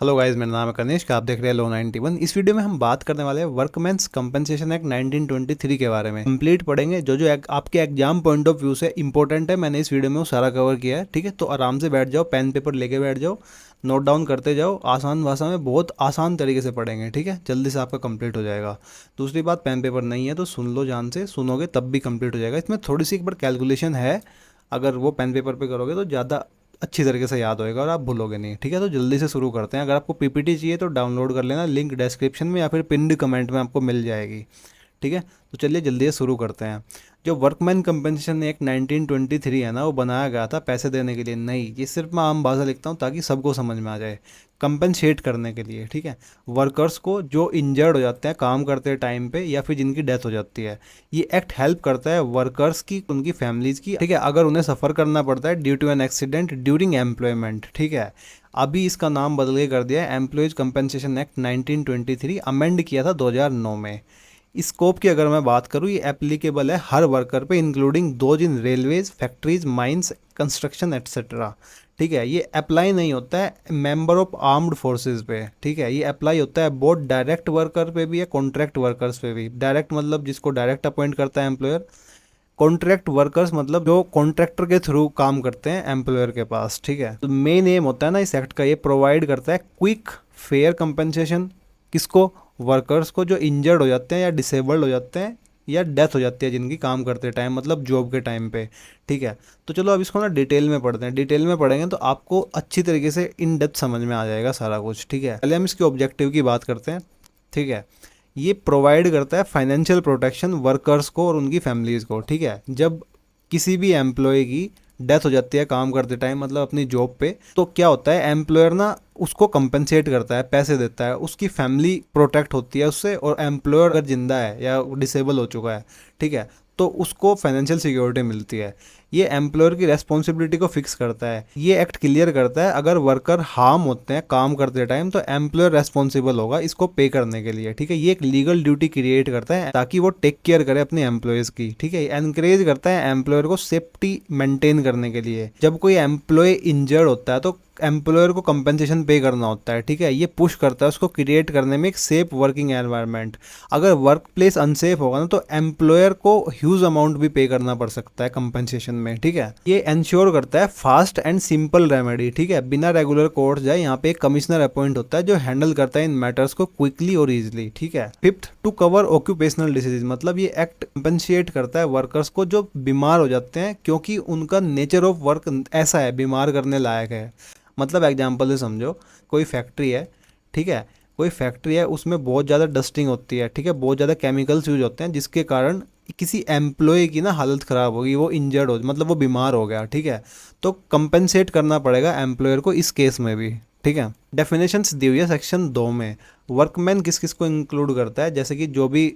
Hello guys, मेरा नाम है कनिष्क। आप देख रहे हैं लो 91। इस वीडियो में हम बात करने वाले हैं वर्कमेंस कंपनसेशन एक्ट 1923 के बारे में। कंप्लीट पढ़ेंगे जो जो आपके एग्जाम पॉइंट ऑफ व्यू से इंपॉर्टेंट है। मैंने इस वीडियो में वो सारा कवर किया है। ठीक है, तो आराम से बैठ जाओ, पेन पेपर लेके बैठ जाओ, नोट डाउन करते जाओ। आसान भाषा में बहुत आसान तरीके से पढ़ेंगे। ठीक है, जल्दी से आपका कंप्लीट हो जाएगा। दूसरी बात, पेन पेपर नहीं है तो सुन लो, ध्यान से सुनोगे तब भी कंप्लीट हो जाएगा। इसमें थोड़ी सी एक बार कैलकुलेशन है, अगर वो पेन पेपर पे करोगे तो ज़्यादा अच्छी तरीके से याद होएगा और आप भूलोगे नहीं। ठीक है, तो जल्दी से शुरू करते हैं। अगर आपको पीपीटी चाहिए तो डाउनलोड कर लेना, लिंक डिस्क्रिप्शन में या फिर पिंड कमेंट में आपको मिल जाएगी। ठीक है, तो चलिए जल्दी से शुरू करते हैं। जो वर्कमैन कंपनसेशन एक्ट 1923 है ना, वो बनाया गया था पैसे देने के लिए नहीं। ये सिर्फ मैं आम भाषा लिखता हूँ ताकि सबको समझ में आ जाए। कंपनसेट करने के लिए, ठीक है, वर्कर्स को जो इंजर्ड हो जाते हैं काम करते टाइम पे या फिर जिनकी डेथ हो जाती है। ये एक्ट हेल्प करता है वर्कर्स की, उनकी फैमिलीज की। ठीक है, अगर उन्हें सफ़र करना पड़ता है due to an accident during employment. ठीक है, अभी इसका नाम बदल के कर दिया है एम्प्लॉयज कंपनसेशन एक्ट 1923, अमेंड किया था 2009 में। स्कोप की अगर मैं बात करूँ, ये एप्लीकेबल है हर वर्कर पे, including those in railways, factories, mines, construction etcetera. ठीक है, ये अप्लाई नहीं होता है मेंबर ऑफ आर्म्ड फोर्सेस पे। ठीक है, ये अप्लाई होता है बोथ डायरेक्ट वर्कर पे भी या कॉन्ट्रैक्ट वर्कर्स पे भी। डायरेक्ट मतलब जिसको डायरेक्ट अपॉइंट करता है एम्प्लॉयर। कॉन्ट्रैक्ट वर्कर्स मतलब जो कॉन्ट्रैक्टर के थ्रू काम करते हैं एम्प्लॉयर के पास। ठीक है, तो मेन एम होता है ना इस एक्ट का, ये प्रोवाइड करता है क्विक फेयर कंपनसेशन। किसको? वर्कर्स को जो इंजर्ड हो जाते हैं या डिसेबल्ड हो जाते हैं या डेथ हो जाती है जिनकी काम करते टाइम, मतलब जॉब के टाइम पे। ठीक है, तो चलो अब इसको ना डिटेल में पढ़ते हैं। डिटेल में पढ़ेंगे तो आपको अच्छी तरीके से इन डेप्थ समझ में आ जाएगा सारा कुछ। ठीक है, पहले हम इसके ऑब्जेक्टिव की बात करते हैं। ठीक है, ये प्रोवाइड करता है फाइनेंशियल प्रोटेक्शन वर्कर्स को और उनकी फैमिलीज़ को। ठीक है, जब किसी भी एम्प्लॉय की डेथ हो जाती है काम करते टाइम, मतलब अपनी जॉब पे, तो क्या होता है, एम्प्लॉयर ना उसको कंपनसेट करता है, पैसे देता है, उसकी फैमिली प्रोटेक्ट होती है उससे। और एम्प्लॉयर अगर जिंदा है या डिसेबल हो चुका है, ठीक है, तो उसको फाइनेंशियल सिक्योरिटी मिलती है। ये एम्प्लॉयर की रेस्पॉन्सिबिलिटी को फिक्स करता है। ये एक्ट क्लियर करता है अगर वर्कर हार्म होते हैं काम करते टाइम तो एम्प्लॉयर रेस्पॉन्सिबल होगा इसको पे करने के लिए। ठीक है, ये एक लीगल ड्यूटी क्रिएट करता है ताकि वो टेक केयर करे अपने एम्प्लॉयज़ की। ठीक है, एनकरेज करता है एम्प्लॉयर को सेफ्टी मेंटेन करने के लिए। जब कोई एम्प्लॉय इंजर्ड होता है तो एम्प्लॉयर को कंपनसेशन पे करना होता है। ठीक है, ये पुश करता है उसको क्रिएट करने में एक सेफ वर्किंग एनवायरनमेंट। अगर वर्क प्लेस अनसेफ होगा ना तो एम्प्लॉयर को ह्यूज अमाउंट भी पे करना पड़ सकता है कंपनसेशन में। ठीक है, ये इंश्योर करता है फास्ट एंड सिंपल रेमेडी। ठीक है, बिना रेगुलर कोर्ट जाए यहाँ पे एक कमिश्नर अपॉइंट होता है जो हैंडल करता है इन मैटर्स को क्विकली और इजिली। ठीक है, fifth, to cover occupational disease, मतलब ये एक्ट कंपनशिएट करता है वर्कर्स को जो बीमार हो जाते हैं क्योंकि उनका नेचर ऑफ वर्क ऐसा है, बीमार करने लायक है। मतलब एग्जाम्पल से समझो, कोई फैक्ट्री है। ठीक है, कोई फैक्ट्री है, उसमें बहुत ज़्यादा डस्टिंग होती है। ठीक है, बहुत ज़्यादा केमिकल्स यूज होते हैं जिसके कारण किसी एम्प्लॉय की ना हालत ख़राब होगी, वो इंजर्ड हो, मतलब वो बीमार हो गया। ठीक है, तो कंपनसेट करना पड़ेगा एम्प्लॉयर को इस केस में भी। ठीक है, डेफिनेशंस दी हुई है सेक्शन 2 में। वर्कमैन किस किस को इंक्लूड करता है, जैसे कि जो भी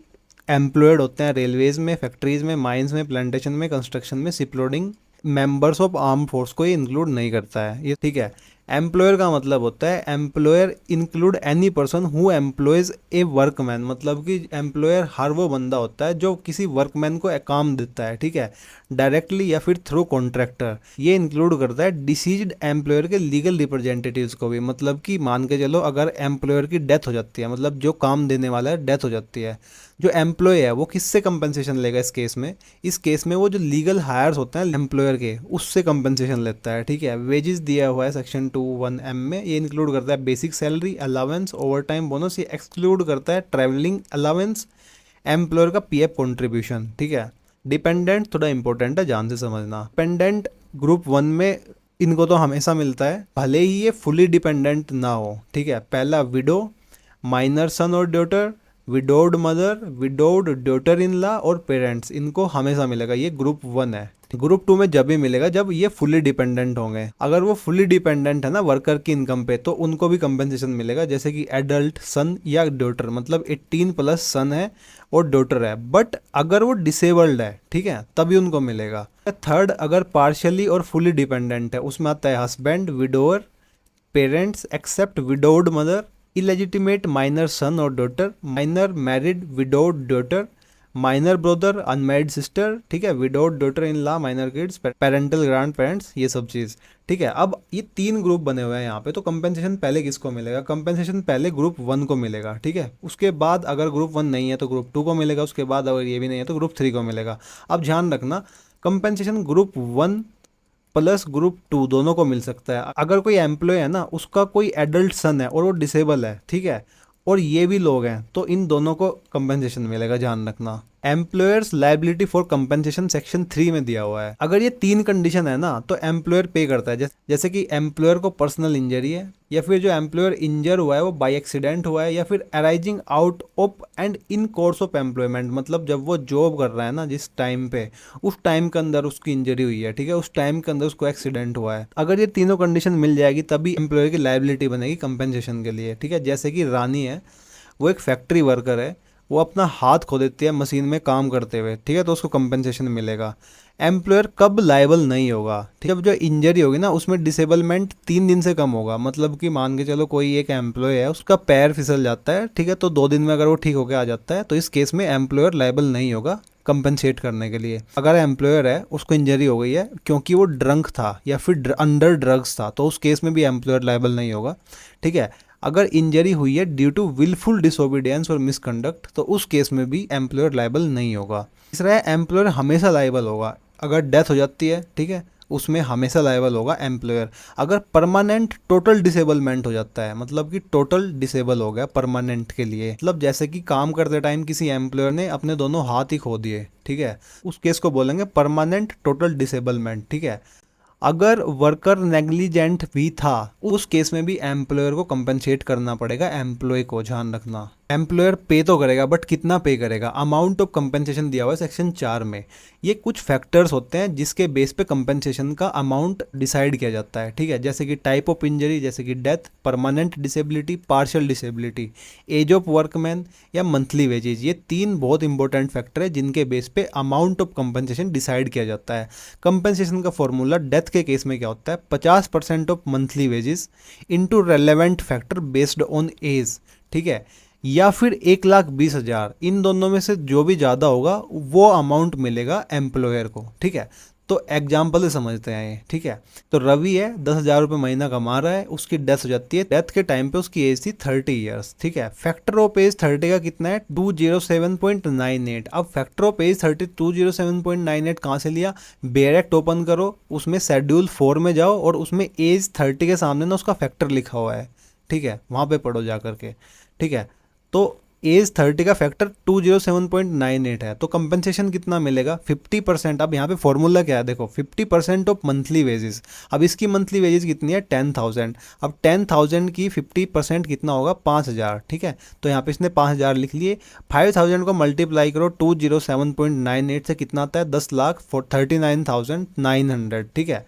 एम्प्लॉयड होते हैं रेलवेज में, फैक्ट्रीज में, माइंस में, प्लांटेशन में, कंस्ट्रक्शन में, ship loading, members of arm force को ये इंक्लूड नहीं करता है ये। ठीक है, एम्प्लॉयर का मतलब होता है employer include any person who employees A workman, मतलब कि एम्प्लॉयर हर वो बंदा होता है जो किसी वर्कमैन को काम देता है। ठीक है, डायरेक्टली या फिर थ्रू कॉन्ट्रैक्टर। ये इंक्लूड करता है डिसीज्ड एम्प्लॉयर के लीगल रिप्रेजेंटेटिव्स को भी, मतलब कि मान के चलो अगर एम्प्लॉयर की डेथ हो जाती है, मतलब जो काम देने वाला है डेथ हो जाती है, जो एम्प्लॉय है वो किससे कंपनसेशन लेगा इस केस में? इस केस में वो जो लीगल हायर्स होते हैं एम्प्लॉयर के, उससे कंपनसेशन लेता है। ठीक है, वेजेस दिया हुआ है सेक्शन 21M में। ये इंक्लूड करता है basic salary, allowance, over time bonus. ये एक्सक्लूड करता है ट्रैवलिंग अलावेंस, एम्प्लॉयर का पीएफ कंट्रीब्यूशन। ठीक है, डिपेंडेंट थोड़ा इंपॉर्टेंट है, ध्यान से समझना। डिपेंडेंट ग्रुप 1 में इनको तो हमेशा मिलता है, भले ही ये फुली डिपेंडेंट ना हो। ठीक है, पहला विडो, माइनर सन और daughter, widowed mother, widowed daughter in law और पेरेंट्स, इनको हमेशा मिलेगा। ये ग्रुप 1 है। ग्रुप 2 में जब भी मिलेगा जब ये फुली डिपेंडेंट होंगे। अगर वो फुली डिपेंडेंट है ना वर्कर की इनकम पे, तो उनको भी कंपनसेशन मिलेगा, जैसे कि एडल्ट सन या डॉटर, मतलब 18 प्लस सन है और डॉटर है, बट अगर वो डिसेबल्ड है, ठीक है, तभी उनको मिलेगा। थर्ड, अगर पार्शियली और फुली डिपेंडेंट है, उसमें आता है husband, widower, parents except widowed mother, illegitimate minor son और daughter, minor married widowed daughter, minor brother, unmarried sister, ठीक है, widowed daughter in law, minor kids, parental grandparents, ये सब चीज़, ठीक है। अब ये 3 ग्रुप बने हुए हैं यहाँ पे, तो कंपेंसेशन पहले किसको मिलेगा? कंपेंसेशन पहले ग्रुप 1 को मिलेगा, ठीक है। उसके बाद अगर ग्रुप 1 नहीं है तो ग्रुप 2 को मिलेगा, उसके बाद अगर ये भी नहीं है तो ग्रुप 3 को मिलेगा। अब ध्यान रखना, कंपेंसेशन ग्रुप 1 प्लस ग्रुप 2 दोनों को मिल सकता है। अगर कोई एम्प्लॉय है ना, उसका कोई एडल्ट सन है और वो डिसेबल है, ठीक है, और ये भी लोग हैं, तो इन दोनों को कंपेंसेशन मिलेगा, ध्यान रखना। Employers liability for compensation section 3 में दिया हुआ है। अगर ये 3 कंडीशन है ना, तो एम्प्लॉयर पे करता है। जैसे कि एम्प्लॉयर को पर्सनल इंजरी है, या फिर जो एम्प्लॉयर इंजर हुआ है वो बाय एक्सीडेंट हुआ है, या फिर arising out of and in course of employment, मतलब जब वो जॉब कर रहा है ना जिस टाइम पे, उस टाइम के अंदर उसकी इंजरी हुई है, ठीक है, उस टाइम के अंदर उसको एक्सीडेंट हुआ है। अगर ये तीनों कंडीशन मिल जाएगी तभी एम्प्लॉयर की लायबिलिटी बनेगी कंपेंसेशन के लिए, ठीक है। जैसे कि रानी है, वो एक फैक्ट्री वर्कर है, वो अपना हाथ खो देती है मशीन में काम करते हुए, ठीक है, तो उसको कंपेंसेशन मिलेगा। एम्प्लॉयर कब लायबल नहीं होगा? ठीक है, जो इंजरी होगी ना उसमें डिसेबलमेंट 3 दिन से कम होगा। मतलब कि मान के चलो कोई एक एम्प्लॉय है, उसका पैर फिसल जाता है, ठीक है, तो 2 दिन में अगर वो ठीक होकर आ जाता है तो इस केस में एम्प्लॉयर लायबल नहीं होगा कंपनसेट करने के लिए। अगर एम्प्लॉयर है, उसको इंजरी हो गई है क्योंकि वो ड्रंक था या फिर अंडर ड्रग्स था, तो उस केस में भी एम्प्लॉयर लायबल नहीं होगा, ठीक है। अगर इंजरी हुई है ड्यू टू विलफुल डिसोबीडियंस और मिसकंडक्ट, तो उस केस में भी एम्प्लॉयर लायबल नहीं होगा। तीसरा है, एम्प्लॉयर हमेशा लायबल होगा। अगर डेथ हो जाती है, ठीक है, उसमें हमेशा लायबल होगा एम्प्लॉयर। अगर परमानेंट टोटल डिसेबलमेंट हो जाता है, मतलब कि टोटल डिसेबल हो गया परमानेंट के लिए, मतलब जैसे कि काम करते टाइम किसी एम्प्लॉयर ने अपने दोनों हाथ ही खो दिए, ठीक है, उस केस को बोलेंगे परमानेंट टोटल डिसेबलमेंट, ठीक है। अगर वर्कर नेग्लिजेंट भी था, उस केस में भी एम्प्लॉयर को कंपनसेट करना पड़ेगा एम्प्लॉय को, ध्यान रखना। एम्प्लॉयर पे तो करेगा, बट कितना पे करेगा? अमाउंट ऑफ कंपनसेशन दिया हुआ है सेक्शन 4 में। ये कुछ फैक्टर्स होते हैं जिसके बेस पे कंपनसेशन का अमाउंट डिसाइड किया जाता है, ठीक है। जैसे कि टाइप ऑफ इंजरी, जैसे कि death, permanent disability, partial disability, age of workman या मंथली वेजेज। ये 3 बहुत इंपॉर्टेंट फैक्टर है जिनके बेस पे अमाउंट ऑफ कंपनसेशन डिसाइड किया जाता है। कंपनसेशन का फॉर्मूला डेथ के केस में क्या होता है? 50% of monthly wages into relevant factor based on age, ठीक है, या फिर 1,20,000। इन दोनों में से जो भी ज़्यादा होगा वो अमाउंट मिलेगा एम्प्लॉयर को, ठीक है। तो एग्जाम्पल से समझते हैं ये, ठीक है। तो रवि है, 10,000 रुपये महीना कमा रहा है, उसकी डेथ हो जाती है। डेथ के टाइम पे उसकी एज थी 30 ईयर्स, ठीक है। फैक्टर ऑफ एज 30 का कितना है? 207.98। अब फैक्टर ऑफ एज 30 207.98 कहाँ से लिया? बेरेक्ट ओपन करो, उसमें शेड्यूल 4 में जाओ और उसमें एज 30 के सामने ना उसका फैक्टर लिखा हुआ है, ठीक है, वहाँ पे पढ़ो जा करके, ठीक है। तो एज 30 का फैक्टर 207.98 है, तो कंपनसेशन कितना मिलेगा? 50%। अब यहाँ पे फॉर्मूला क्या है देखो, 50% ऑफ मंथली वेजेस। अब इसकी मंथली वेजेस कितनी है? 10,000। अब 10,000 की 50% कितना होगा? 5,000, ठीक है। तो यहाँ पे इसने 5,000 लिख लिए। 5,000 को मल्टीप्लाई करो 207.98 से, कितना आता है? 10,39,900, ठीक है।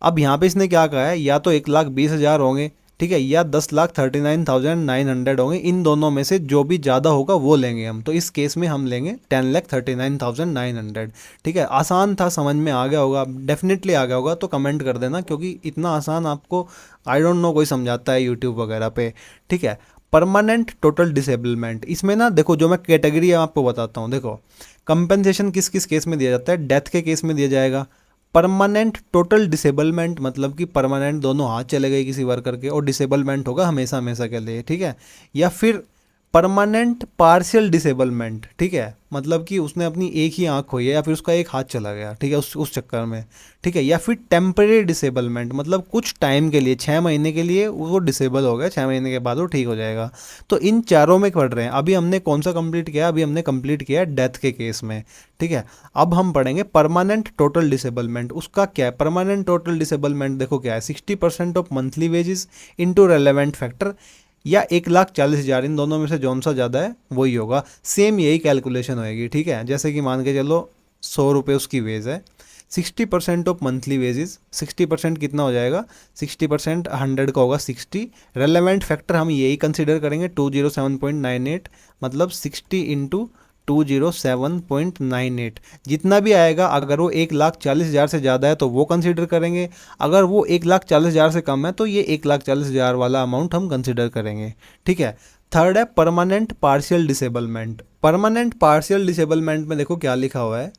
अब यहाँ पे इसने क्या कहा है, या तो 1,20,000 होंगे, ठीक है, या 10,39,900 होंगे। इन दोनों में से जो भी ज़्यादा होगा वो लेंगे हम। तो इस केस में हम लेंगे 10,39,900, ठीक है। आसान था, समझ में आ गया होगा, डेफिनेटली आ गया होगा, तो कमेंट कर देना, क्योंकि इतना आसान आपको आई डोंट नो कोई समझाता है यूट्यूब वगैरह पे, ठीक है। परमानेंट टोटल डिसेबलमेंट, इसमें ना देखो, जो मैं कैटेगरी आपको बताता हूँ, देखो कंपनसेशन किस किस केस में दिया जाता है? डेथ के केस में दिया जाएगा। परमानेंट टोटल डिसेबलमेंट, मतलब कि परमानेंट दोनों हाथ चले गए किसी वर्कर के, और डिसेबलमेंट होगा हमेशा हमेशा के लिए, ठीक है। या फिर परमानेंट पार्शियल डिसेबलमेंट, ठीक है, मतलब कि उसने अपनी एक ही आंख खोई है या फिर उसका एक हाथ चला गया, ठीक है, उस चक्कर में, ठीक है। या फिर टेम्परेरी डिसेबलमेंट, मतलब कुछ टाइम के लिए, 6 महीने के लिए वो डिसेबल हो गया, 6 महीने के बाद वो ठीक हो जाएगा। तो इन चारों में पढ़ रहे हैं। अभी हमने कौन सा कंप्लीट किया? अभी हमने कंप्लीट किया डेथ के केस में, ठीक है। अब हम पढ़ेंगे परमानेंट टोटल डिसेबलमेंट। उसका क्या है? परमानेंट टोटल डिसेबलमेंट देखो क्या है, 60% of monthly wages into relevant factor, या 1,40,000। इन दोनों में से जौन सा ज़्यादा है वही होगा। सेम यही कैलकुलेशन होएगी, ठीक है। जैसे कि मान के चलो 100 रुपये उसकी वेज है, 60% ऑफ मंथली वेजेस, 60% कितना हो जाएगा? 60% 100 का होगा 60। रेलेवेंट फैक्टर हम यही कंसिडर करेंगे 207.98, मतलब 60 इंटू 207.98। जितना भी आएगा, अगर वो 1,40,000 से ज़्यादा है तो वो कंसिडर करेंगे, अगर वो 1,40,000 से कम है तो ये 1,40,000 वाला अमाउंट हम कंसिडर करेंगे। ठीक है। थर्ड है permanent partial disablement. Permanent partial disablement में देखो क्या लिखा हुआ है,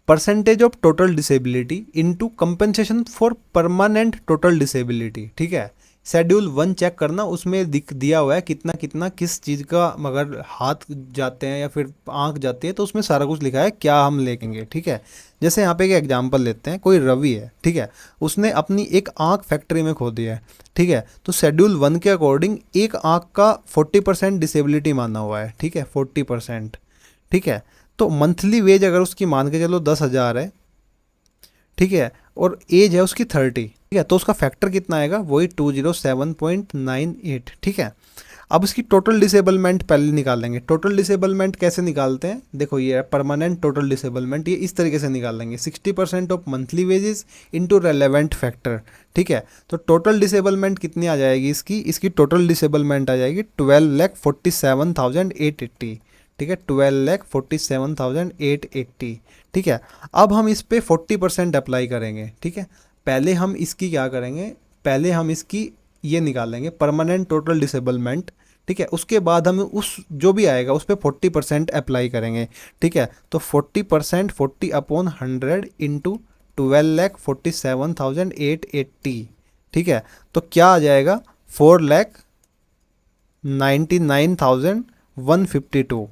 percentage of total disability into compensation for permanent total disability. ठीक है। शेड्यूल 1 चेक करना, उसमें दिया हुआ है कितना कितना किस चीज़ का, अगर हाथ जाते हैं या फिर आंख जाती है तो उसमें सारा कुछ लिखा है क्या हम लेंगे। ठीक है। जैसे यहाँ पे एक एग्जांपल लेते हैं, कोई रवि है, ठीक है, उसने अपनी एक आंख फैक्ट्री में खो दी है। ठीक है। तो शेड्यूल 1 के अकॉर्डिंग एक आंख का 40% डिसेबिलिटी माना हुआ है। ठीक है, 40%। ठीक है। तो मंथली वेज अगर उसकी मान के चलो 10,000 है, ठीक है, और एज है उसकी 30, ठीक है, तो उसका फैक्टर कितना आएगा, वही 207.98। ठीक है। अब इसकी टोटल डिसेबलमेंट पहले निकालेंगे। टोटल डिसेबलमेंट कैसे निकालते हैं, देखो ये है परमानेंट टोटल डिसेबलमेंट, ये इस तरीके से निकालेंगे 60% of monthly wages into relevant factor. ठीक है। तो टोटल डिसेबलमेंट कितनी आ जाएगी इसकी टोटल डिसेबलमेंट आ जाएगी 12,47,880। ठीक है, 12,47,880। ठीक है। अब हम इस पे 40% अप्लाई करेंगे। ठीक है। पहले हम इसकी क्या करेंगे, पहले हम इसकी ये निकालेंगे परमानेंट टोटल डिसेबलमेंट। ठीक है। उसके बाद हम उस जो भी आएगा उस पर 40% अप्लाई करेंगे। ठीक है। तो 40%, 40/100 इंटू 12,47,880। ठीक है। तो क्या आ जाएगा, 4,99,152।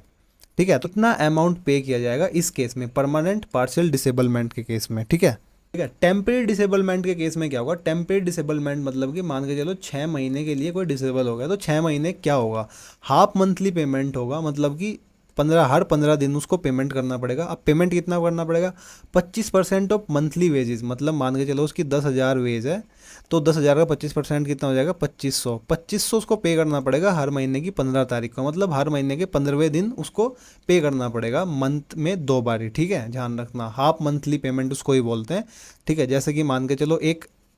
ठीक है। तो इतना अमाउंट पे किया जाएगा इस केस में, परमानेंट पार्शियल डिसेबलमेंट के केस में। ठीक है। ठीक है। टेम्परेरी डिसेबलमेंट के केस में क्या होगा, टेम्परेरी डिसेबलमेंट मतलब कि मान के चलो 6 महीने के लिए कोई डिसेबल हो गया, तो 6 महीने क्या होगा, हाफ मंथली पेमेंट होगा, मतलब कि हर 15 दिन उसको पेमेंट करना पड़ेगा। अब पेमेंट कितना करना पड़ेगा, 25% ऑफ मंथली वेजेस, मतलब मान के चलो उसकी 10,000 वेज है, तो 10,000 का 25% कितना हो जाएगा, 2500 उसको पे करना पड़ेगा हर महीने की 15 तारीख को, मतलब हर महीने के 15वें दिन उसको पे करना पड़ेगा, मंथ में 2 बारी। ठीक है, ध्यान रखना, हाफ मंथली पेमेंट उसको ही बोलते हैं। ठीक है। जैसे कि मान के चलो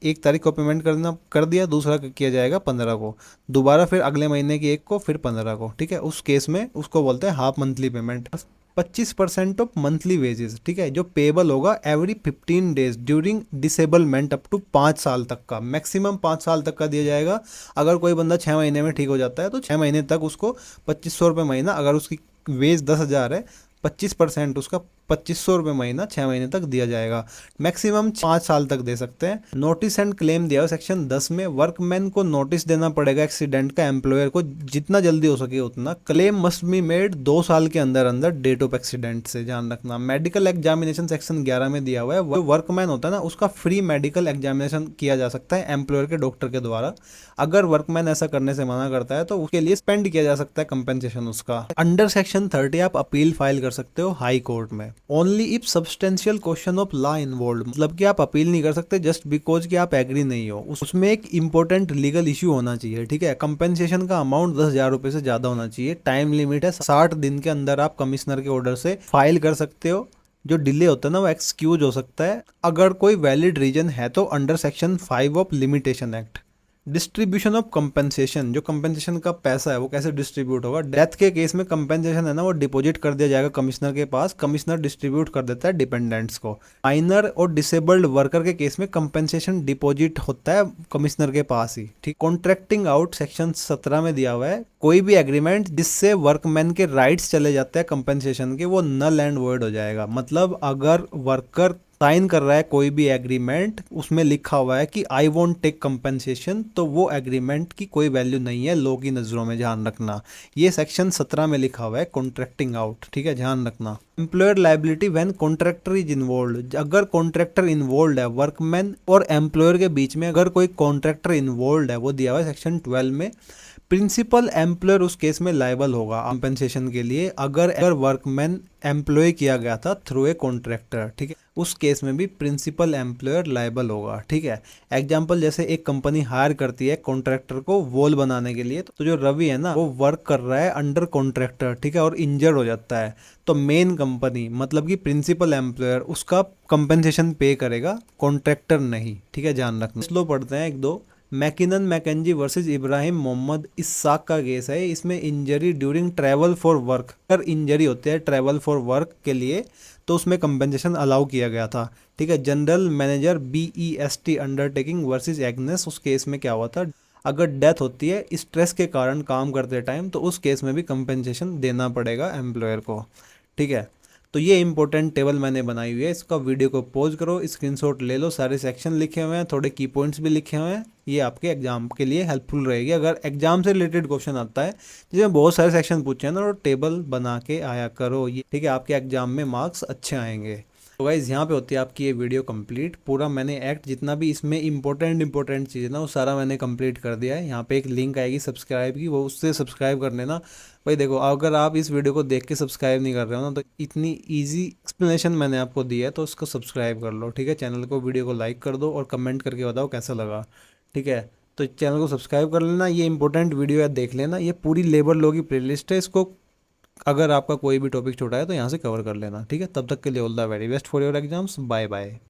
एक तारीख को पेमेंट कर दिया, दूसरा किया जाएगा 15 को, दोबारा फिर अगले महीने की 1 को, फिर 15 को। ठीक है। उस केस में उसको बोलते हैं half monthly payment. 25% of monthly wages, ठीक है, जो पेबल होगा every 15 days during disablement up to 5 साल तक का, मैक्सिमम 5 साल तक का दिया जाएगा। अगर कोई बंदा 6 महीने में ठीक हो जाता है तो 6 महीने तक उसको 2,500 रुपये महीना, अगर उसकी वेज 10,000 है, 25% उसका 2,500 रुपये महीना 6 महीने तक दिया जाएगा। मैक्सिमम 5 साल तक दे सकते हैं। नोटिस एंड क्लेम दिया हुआ सेक्शन 10 में, वर्कमैन को नोटिस देना पड़ेगा एक्सीडेंट का, एम्प्लॉयर को जितना जल्दी हो सके उतना। क्लेम मस्ट बी मेड 2 साल के अंदर अंदर डेट ऑफ एक्सीडेंट से, ध्यान रखना। मेडिकल एग्जामिनेशन सेक्शन 11 में दिया हुआ है, वो वर्कमैन होता है ना, उसका फ्री मेडिकल एग्जामिनेशन किया जा सकता है एम्प्लॉयर के डॉक्टर के द्वारा। अगर वर्कमैन ऐसा करने से मना करता है तो उसके लिए स्पेंड किया जा सकता है कंपेंसेशन उसका। अंडर सेक्शन 30 आप अपील फाइल कर सकते हो हाई कोर्ट में, only if substantial question of law involve, मतलब कि आप अपील नहीं कर सकते जस्ट बिकॉज कि आप एग्री नहीं हो, उसमें एक इंपॉर्टेंट लीगल इश्यू होना चाहिए। ठीक है। कंपेंसेशन का अमाउंट 10,000 रुपए से ज्यादा होना चाहिए। टाइम लिमिट है 60 दिन के अंदर आप कमिश्नर के ऑर्डर से फाइल कर सकते हो। जो डिले होता है ना वो एक्सक्यूज हो सकता है अगर कोई वैलिड रीजन है तो, under section 5 of limitation act. Distribution of compensation, जो कंपेंसेशन का पैसा है वो कैसे डिस्ट्रीब्यूट होगा, डेथ के केस में कंपेंसेशन है ना वो डिपॉजिट कर दिया जाएगा कमिश्नर के पास, कमिश्नर डिस्ट्रीब्यूट कर देता है डिपेंडेंट्स को। माइनर और डिसेबल्ड वर्कर के केस में कंपेंसेशन डिपॉजिट होता है कमिश्नर के पास ही। ठीक। कॉन्ट्रैक्टिंग आउट सेक्शन 17 में दिया हुआ है, कोई भी एग्रीमेंट जिससे वर्कमैन के राइट्स चले जाते हैं कंपेंसेशन के, वो नल एंड वॉइड हो जाएगा। मतलब अगर वर्कर साइन कर रहा है कोई भी एग्रीमेंट, उसमें लिखा हुआ है कि आई वोंट टेक कंपेंसेशन, तो वो एग्रीमेंट की कोई वैल्यू नहीं है लॉ की नज़रों में, ध्यान रखना। ये सेक्शन 17 में लिखा हुआ है कॉन्ट्रैक्टिंग आउट। ठीक है, ध्यान रखना। Employer liability when contractor is involve, अगर कॉन्ट्रैक्टर इन्वॉल्व है, वर्कमैन और एम्प्लॉयर के बीच में अगर कोई कॉन्ट्रैक्टर इन्वॉल्व है, वो दिया हुआ है सेक्शन 12 में। प्रिंसिपल एम्प्लॉयर उस केस में लाइबल होगा कंपेंसेशन के लिए, अगर वर्कमैन एम्प्लॉय किया गया था थ्रू ए कॉन्ट्रैक्टर। ठीक है, उस केस में भी प्रिंसिपल एम्प्लॉयर लाइबल होगा। ठीक है। एग्जांपल, जैसे एक कंपनी हायर करती है कॉन्ट्रैक्टर को वॉल बनाने के लिए, तो जो रवि है ना वो वर्क कर रहा है अंडर कॉन्ट्रैक्टर, ठीक है, और इंजर्ड हो जाता है, तो मेन कंपनी मतलब कि प्रिंसिपल एम्प्लॉयर उसका कंपेंसेशन पे करेगा, कॉन्ट्रैक्टर नहीं। ठीक है, ध्यान रखना। स्लो पढ़ते हैं एक दो। McKinnon Mackenzie versus Ibrahim Mohammed Issak का केस है। इसमें injury during travel for work, अगर इंजरी होती है ट्रैवल फॉर वर्क के लिए तो उसमें कंपेंसेशन अलाउ किया गया था। ठीक है, general manager BEST undertaking versus Agnes, उस केस में क्या हुआ था, अगर डेथ होती है स्ट्रेस के कारण काम करते टाइम तो उस केस में भी कंपेंसेशन देना पड़ेगा एम्प्लॉयर को। ठीक है, तो ये इंपॉर्टेंट टेबल मैंने बनाई हुई है, इसका वीडियो को पॉज करो, स्क्रीनशॉट ले लो, सारे सेक्शन लिखे हुए हैं, थोड़े की पॉइंट्स भी लिखे हुए हैं, ये आपके एग्जाम के लिए हेल्पफुल रहेगी। अगर एग्जाम से रिलेटेड क्वेश्चन आता है जिसमें बहुत सारे सेक्शन पूछे हैं ना, तो टेबल बना के आया करो ये, ठीक है, आपके एग्जाम में मार्क्स अच्छे आएंगे। तो गाइज़ यहाँ पे होती है आपकी ये वीडियो कंप्लीट। पूरा मैंने एक्ट जितना भी इसमें इंपॉर्टेंट चीज़ है ना वो सारा मैंने कंप्लीट कर दिया है। यहाँ पे एक लिंक आएगी सब्सक्राइब की, वो उससे सब्सक्राइब कर लेना। भाई देखो, अगर आप इस वीडियो को देख के सब्सक्राइब नहीं कर रहे हो ना, तो इतनी ईजी एक्सप्लेनेशन मैंने आपको दी है तो उसको सब्सक्राइब कर लो। ठीक है, चैनल को, वीडियो को लाइक कर दो और कमेंट करके बताओ कैसा लगा। ठीक है, तो चैनल को सब्सक्राइब कर लेना, ये इंपॉर्टेंट वीडियो है देख लेना। ये पूरी लेबर लॉ की प्लेलिस्ट है, इसको अगर आपका कोई भी टॉपिक छोटा है तो यहाँ से कवर कर लेना। ठीक है, तब तक के लिए all the very best for your exams. Bye bye.